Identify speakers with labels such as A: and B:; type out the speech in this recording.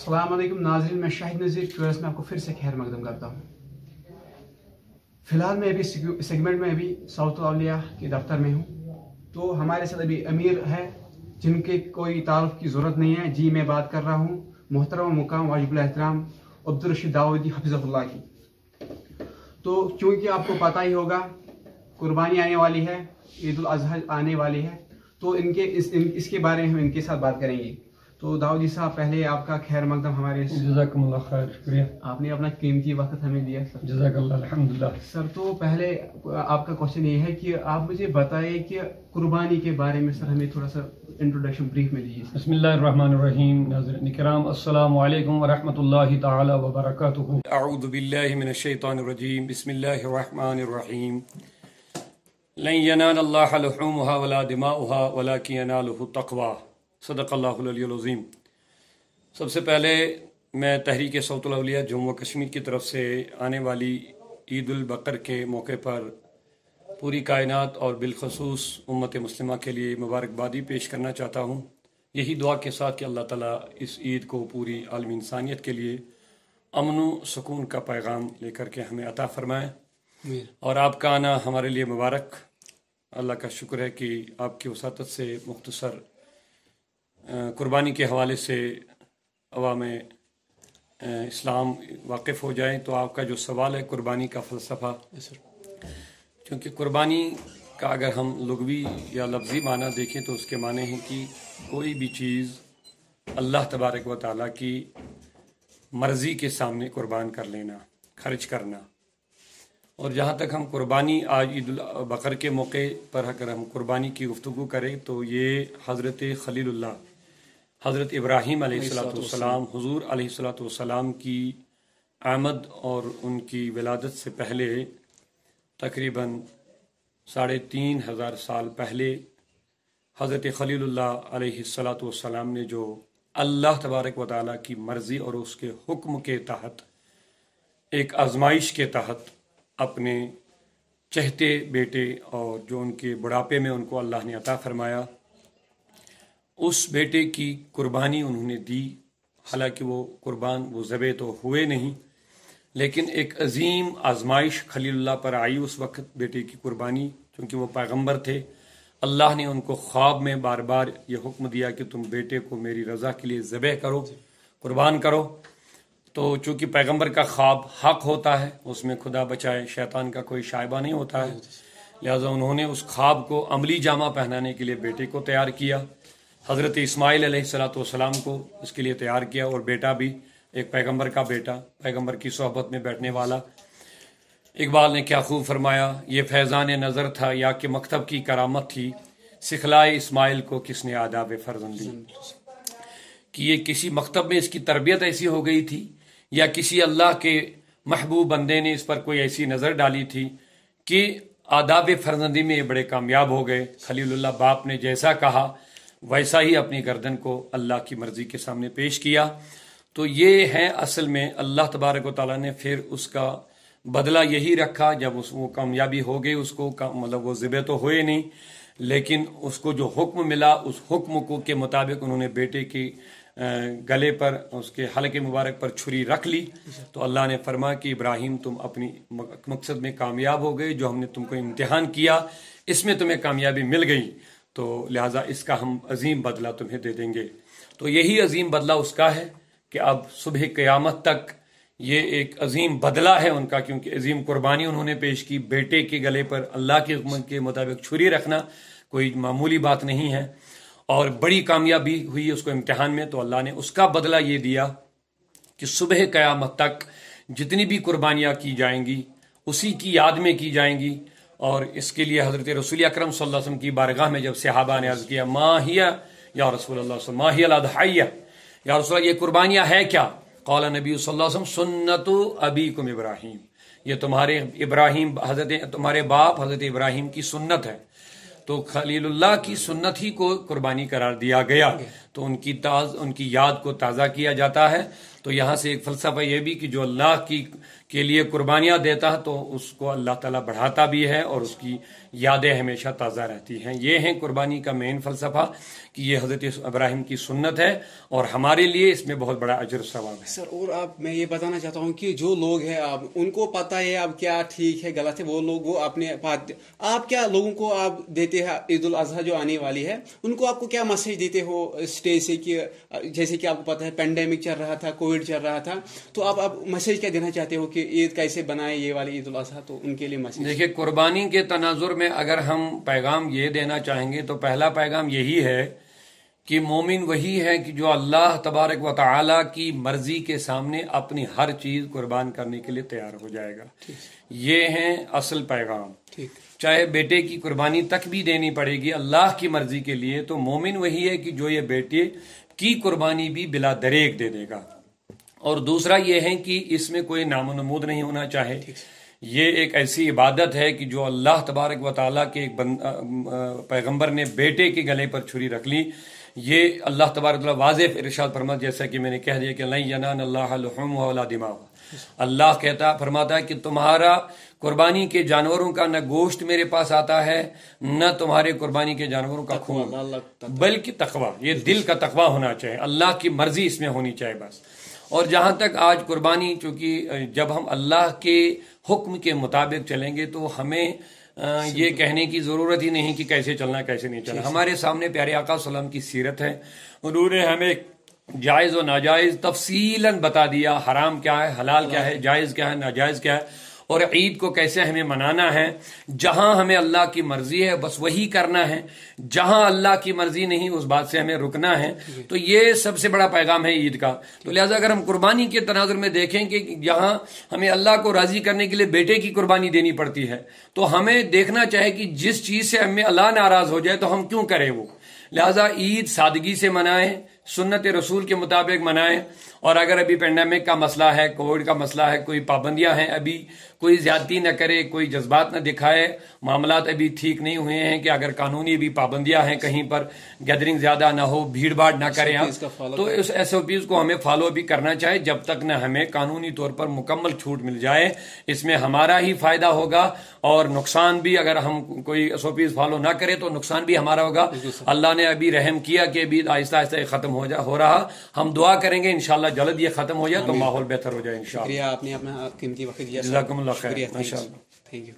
A: अस्सलाम वालेकुम नाज़रीन, मैं शाहिद नज़ीर क्यूएस में आपको फिर से खैर मकदम करता हूँ। फ़िलहाल मैं अभी सेगमेंट में अभी साउथ औलिया के दफ्तर में हूँ। तो हमारे साथ अभी अमीर है जिनके कोई तारुफ की ज़रूरत नहीं है। जी मैं बात कर रहा हूँ मोहतरम मुकाम वाजिबुल एहतराम अब्दुल रशीद दाऊदी हफिज़हुल्लाह की। तो क्योंकि आपको पता ही होगा कुर्बानी आने वाली है, ईद उल अज़हा आने वाली है, तो इसके बारे में हम इनके साथ बात करेंगे। तो दाऊदी साहब, पहले आपका खैर मकदम हमारे।
B: जज़ाकल्लाह खैर, शुक्रिया,
A: आपने अपना कीमती वक्त हमें दिया सर।
B: जज़ाकल्लाह, अल्हम्दुलिल्लाह।
A: सर तो पहले आपका क्वेश्चन ये है कि आप मुझे बताइए कि कुर्बानी के बारे में सर हमें थोड़ा सा इंट्रोडक्शन ब्रीफ में दीजिए।
B: बिस्मिल्लाहिर्रहमानिर्रहीम। नाज़रीन किराम, अस्सलामु अलैकुम व रहमतुल्लाहि तआला व बरकातुहू। अऊज़ु बिल्लाहि मिनश शैतानिर रजीम। बिस्मिल्लाहिर्रहमानिर्रहीम। लन यनालल्लाह लुहूमुहा वला दिमाउहा वलाकिन यनालुहु तक़वा। सदक़ल्लाहुल अलियुल अज़ीम। सबसे पहले मैं तहरीक सौतुल औलिया जम्मू कश्मीर की तरफ से आने वाली ईद उल बकर के मौके पर पूरी कायनात और बिलखसूस उम्मत मुस्लिमा के लिए मुबारकबादी पेश करना चाहता हूँ। यही दुआ के साथ कि अल्लाह ताला इस ईद को पूरी आलमी इंसानियत के लिए अमन व सुकून का पैगाम लेकर के हमें अता फरमाए। और आपका आना हमारे लिए मुबारक। अल्लाह का शुक्र है कि आपकी वसातत से मुख्तसर कुर्बानी के हवाले से अवाम इस्लाम वाकिफ़ हो जाएं। तो आपका जो सवाल है कुर्बानी का फ़लसफ़ा, क्योंकि कुर्बानी का अगर हम लुग़वी या लफ्ज़ी माना देखें तो उसके माने हैं कि कोई भी चीज़ अल्लाह तबारक व तआला की मर्ज़ी के सामने कुर्बान कर लेना, खर्च करना। और जहाँ तक हम कुर्बानी आज ईद उल बकर के मौके पर अगर हम कुर्बानी की गुफ्तगू करें तो ये हज़रत खलीलुल्लाह हज़रत इब्राहीम अलैहिस्सलाम हुज़ूर अलैहिस्सलाम की आमद और उनकी विलादत से पहले तकरीबन 3,500 साल पहले हज़रत खलीलुल्लाह अलैहिस्सलाम ने जो अल्लाह तबारक व तआला की मर्ज़ी और उसके हुक्म के तहत एक आजमाइश के तहत अपने चहते बेटे और जो उनके बुढ़ापे में उनको अल्लाह ने अता फरमाया, उस बेटे की कुर्बानी उन्होंने दी। हालांकि वो ज़बे तो हुए नहीं, लेकिन एक अजीम आजमाइश खलीलुल्लाह पर आई उस वक्त बेटे की कुर्बानी। क्योंकि वो पैगंबर थे, अल्लाह ने उनको ख्वाब में बार बार ये हुक्म दिया कि तुम बेटे को मेरी रज़ा के लिए ज़बह करो, कुर्बान करो। तो चूँकि पैगंबर का ख्वाब हक होता है, उसमें खुदा बचाए शैतान का कोई शायबा नहीं होता है, लिहाजा उन्होंने उस ख्वाब को अमली जामा पहनाने के लिए बेटे को तैयार किया। हज़रत इस्माइल अलैहिस्सलाम को इसके लिए तैयार किया, और बेटा भी एक पैगंबर का बेटा, पैगंबर की सोहबत में बैठने वाला। इकबाल ने क्या खूब फरमाया, ये फैज़ान नज़र था या कि मकतब की करामत थी, सिखलाए इस्माइल को किसने आदाब फर्जंदी। कि ये किसी मकतब में इसकी तरबियत ऐसी हो गई थी या किसी अल्लाह के महबूब बंदे ने इस पर कोई ऐसी नज़र डाली थी कि आदाब फर्जंदी में ये बड़े कामयाब हो गए। खलीलुल्लाह बाप ने जैसा कहा वैसा ही अपनी गर्दन को अल्लाह की मर्ज़ी के सामने पेश किया। तो ये है असल में अल्लाह तबारक व तआला ने फिर उसका बदला यही रखा। जब वो कामयाबी हो गई, उसको मतलब वो ज़िबे तो हुए नहीं, लेकिन उसको जो हुक्म मिला उस हुक्म को के मुताबिक उन्होंने बेटे की गले पर, उसके हल्के मुबारक पर छुरी रख ली। तो अल्लाह ने फरमाया कि इब्राहिम तुम अपनी मकसद में कामयाब हो गए, जो हमने तुमको इम्तिहान किया इसमें तुम्हें कामयाबी मिल गई, तो लिहाजा इसका हम अजीम बदला तुम्हें दे देंगे। तो यही अजीम बदला उसका है कि अब सुबह क़यामत तक ये एक अजीम बदला है उनका, क्योंकि अजीम कुर्बानी उन्होंने पेश की। बेटे के गले पर अल्लाह के हुक्म के मुताबिक छुरी रखना कोई मामूली बात नहीं है, और बड़ी कामयाबी हुई उसको इम्तिहान में। तो अल्लाह ने उसका बदला ये दिया कि सुबह क़यामत तक जितनी भी कुर्बानियाँ की जाएंगी उसी की याद में की जाएंगी। और इसके लिए हज़रत रसूल अकरम सल्लल्लाहु अलैहि वसल्लम की बारगाह में जब सहाबा ने अर्ज़ किया माहिया या रसूलल्लाह माहिया अदहिया, या रसूल ये कुर्बानियाँ है क्या? क़ाला नबी सल्लल्लाहु अलैहि वसल्लम सुन्नतु अबीकुम इब्राहीम, ये तुम्हारे इब्राहीम तुम्हारे बाप हज़रत इब्राहीम की सुन्नत है। तो खलीलुल्लाह की सुन्नत ही को कुर्बानी करार दिया गया। تو ان کی یاد کو تازہ کیا جاتا ہے. تو یہاں سے ایک فلسفہ یہ بھی کہ جو اللہ کے لیے قربانیاں دیتا ہے تو اس کو اللہ تعالیٰ بڑھاتا بھی ہے اور اس کی یادیں ہمیشہ تازہ رہتی ہیں. یہ ہیں قربانی کا مین فلسفہ کہ یہ حضرت ابراہیم کی سنت ہے اور ہمارے لیے اس میں بہت بڑا اجر و ثواب ہے.
A: سر اور میں یہ بتانا چاہتا ہوں کہ جو لوگ ہیں اب ان کو پتہ ہے اب کیا ٹھیک ہے غلط ہے، وہ لوگ وہ اپنے آپ کیا لوگوں کو آپ دیتے ہیں عید الاضحیٰ جو آنے والی ہے ان کو آپ کو کیا میسج دیتے ہو اسٹیج سے کہ جیسے کہ آپ کو پتہ ہے پینڈیمک چل رہا تھا، کووڈ چل رہا تھا، تو آپ میسج کیا دینا چاہتے ہو کہ عید کیسے بنائے یہ والی عید الاضحیٰ، تو ان کے لیے میسج؟
B: دیکھیے قربانی کے تناظر میں اگر ہم پیغام یہ دینا چاہیں گے تو پہلا پیغام یہی ہے کہ مومن وہی ہے کہ جو اللہ تبارک و تعالی کی مرضی کے سامنے اپنی ہر چیز قربان کرنے کے لیے تیار ہو جائے گا. یہ ہیں اصل پیغام. چاہے بیٹے کی قربانی تک بھی دینی پڑے گی اللہ کی مرضی کے لیے، تو مومن وہی ہے کہ جو یہ بیٹے کی قربانی بھی بلا دریغ دے دے گا. اور دوسرا یہ ہے کہ اس میں کوئی نام و نمود نہیں ہونا چاہے. یہ ایک ایسی عبادت ہے کہ جو اللہ تبارک و تعالیٰ کے ایک پیغمبر نے بیٹے کے گلے پر چھری رکھ لی. یہ اللہ تبارک و تعالیٰ واضح ارشاد فرماتا، جیسا کہ میں نے کہہ دیا کہ لن ینال اللہ لحومها ولا دماؤها. اللہ فرماتا ہے کہ تمہارا قربانی کے جانوروں کا نہ گوشت میرے پاس آتا ہے نہ تمہارے قربانی کے جانوروں کا خون، بلکہ تقوی. یہ دل کا تقوی ہونا چاہیے، اللہ کی مرضی اس میں ہونی چاہیے بس. اور جہاں تک آج قربانی، چونکہ جب ہم اللہ کے حکم کے مطابق چلیں گے تو ہمیں یہ کہنے کی ضرورت ہی نہیں کہ کیسے چلنا کیسے نہیں چلنا. ہمارے سامنے پیارے آقا صلی اللہ علیہ وسلم کی سیرت ہے، انہوں نے ہمیں جائز و ناجائز تفصیلاً بتا دیا، حرام کیا ہے، حلال کیا ہے، جائز کیا ہے، ناجائز کیا ہے، اور عید کو کیسے ہمیں منانا ہے. جہاں ہمیں اللہ کی مرضی ہے بس وہی کرنا ہے، جہاں اللہ کی مرضی نہیں اس بات سے ہمیں رکنا ہے. تو یہ سب سے بڑا پیغام ہے عید کا. تو لہٰذا اگر ہم قربانی کے تناظر میں دیکھیں کہ یہاں ہمیں اللہ کو راضی کرنے کے لیے بیٹے کی قربانی دینی پڑتی ہے، تو ہمیں دیکھنا چاہے کہ جس چیز سے ہمیں اللہ ناراض ہو جائے تو ہم کیوں کریں وہ. لہٰذا عید سادگی سے منائیں، سنت رسول کے مطابق منائیں. اور اگر ابھی پینڈیمک کا مسئلہ ہے، کووڈ کا مسئلہ ہے، کوئی پابندیاں ہیں، ابھی کوئی زیادتی نہ کرے، کوئی جذبات نہ دکھائے. معاملات ابھی ٹھیک نہیں ہوئے ہیں کہ اگر قانونی بھی پابندیاں ہیں کہیں پر گیدرنگ زیادہ نہ ہو، بھیڑ بھاڑ نہ کریں تو اس ایس او پیز کو ہمیں فالو بھی کرنا چاہیے جب تک نہ ہمیں قانونی طور پر مکمل چھوٹ مل جائے. اس میں ہمارا ہی فائدہ ہوگا اور نقصان بھی، اگر ہم کوئی ایس او پیز فالو نہ کرے تو نقصان بھی ہمارا ہوگا. اللہ نے ابھی رحم کیا کہ ابھی آہستہ آہستہ ختم ہو رہا. ہم دعا کریں گے انشاءاللہ جلد یہ ختم ہو جائے تو ماحول بہتر ہو جائے انشاءاللہ.
A: شکریہ، آپ نے اپنا قیمتی وقت دیا.
B: جزاکم اللہ خیر.
A: شکریہ، تھینک یو.